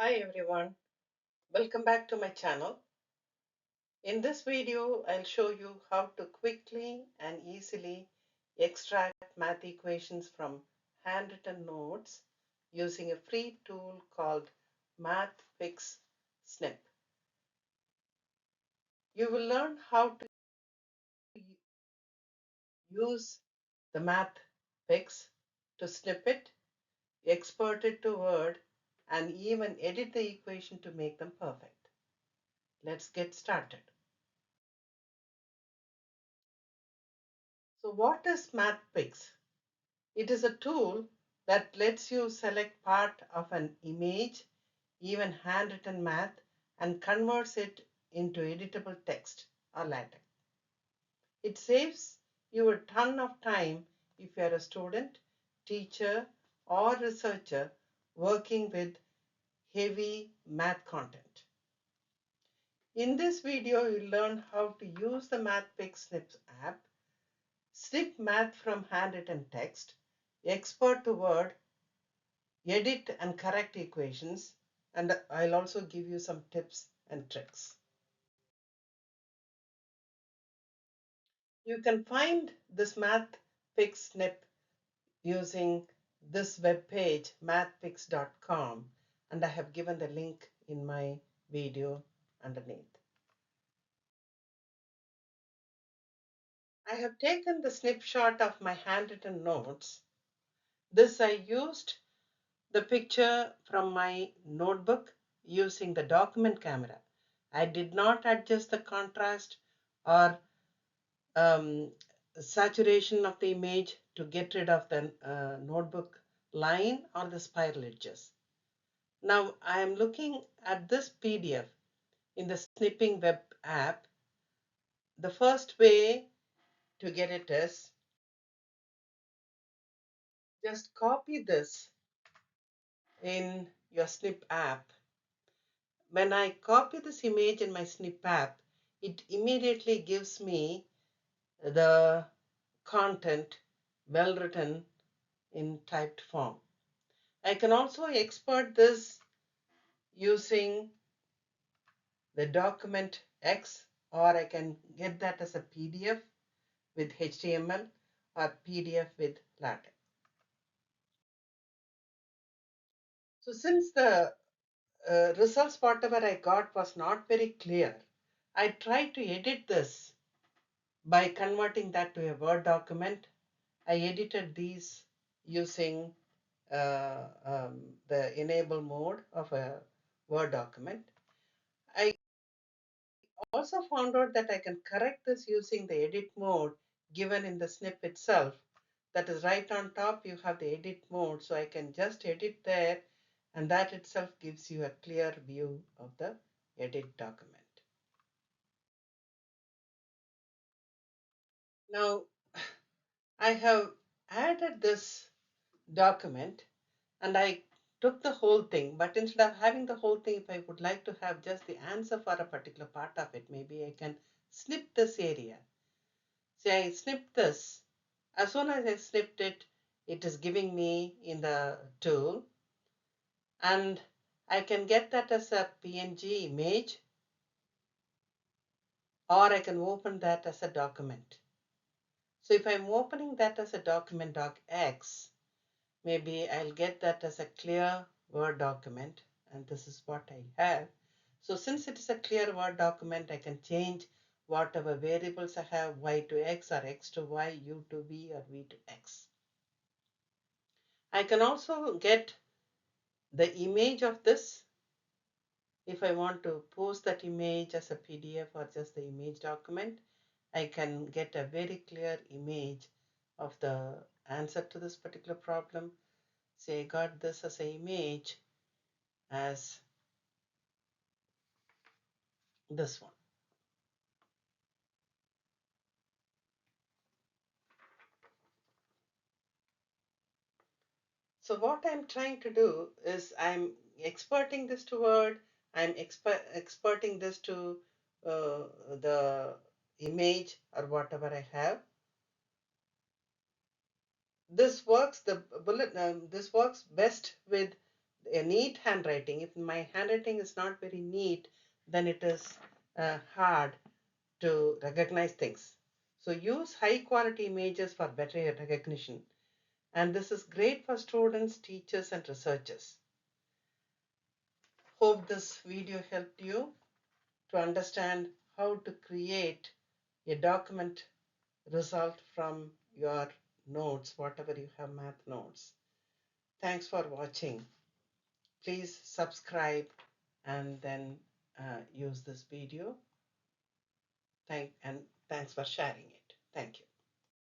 Hi everyone, welcome back to my channel. In this video, I'll show you how to quickly and easily extract math equations from handwritten notes using a free tool called MathPix Snip. You will learn how to use the MathPix to snip it, export it to Word, and even edit the equation to make them perfect. Let's get started. So what is MathPix? It is a tool that lets you select part of an image, even handwritten math, and converts it into editable text or LaTeX. It saves you a ton of time if you're a student, teacher, or researcher working with heavy math content. In this video, you'll learn how to use the MathPix Snips app, snip math from handwritten text, export to Word, edit and correct equations, and I'll also give you some tips and tricks. You can find this MathPix snip using this web page, mathpix.com, and I have given the link in my video underneath. I have taken the snapshot of my handwritten notes. This I used the picture from my notebook using the document camera. I did not adjust the contrast or saturation of the image to get rid of the notebook line or the spiral edges. Now I am looking at this PDF in the Snipping web app. The first way to get it is just copy this in your Snip app. When I copy this image in my Snip app, it immediately gives me the content well written in typed form. I can also export this using the DocX, or I can get that as a PDF with HTML or PDF with LaTeX. So since the results whatever I got was not very clear, I tried to edit this by converting that to a Word document. I edited these using the enable mode of a Word document. I also found out that I can correct this using the edit mode given in the snip itself. That is right on top, you have the edit mode. So I can just edit there, and that itself gives you a clear view of the edit document. Now, I have added this document and I took the whole thing, but instead of having the whole thing, if I would like to have just the answer for a particular part of it, maybe I can snip this area. Say I snipped this. As soon as I snipped it, it is giving me in the tool, and I can get that as a PNG image, or I can open that as a document. So if I'm opening that as a document, DocX, maybe I'll get that as a clear Word document, and this is what I have. So since it is a clear Word document, I can change whatever variables I have, y to x or x to y, u to v or v to x. I can also get the image of this. If I want to post that image as a PDF or just the image document, I can get a very clear image of the answer to this particular problem. Say I got this as an image as this one. So what I'm trying to do is I'm exporting this to Word, I'm exporting this to the image or whatever I have. This works, this works best with a neat handwriting. If my handwriting is not very neat, then it is hard to recognize things. So use high quality images for better recognition. And this is great for students, teachers, and researchers. Hope this video helped you to understand how to create a document result from your notes, whatever you have math notes. Thanks for watching. Please subscribe and then use this video. Thanks for sharing it. Thank you.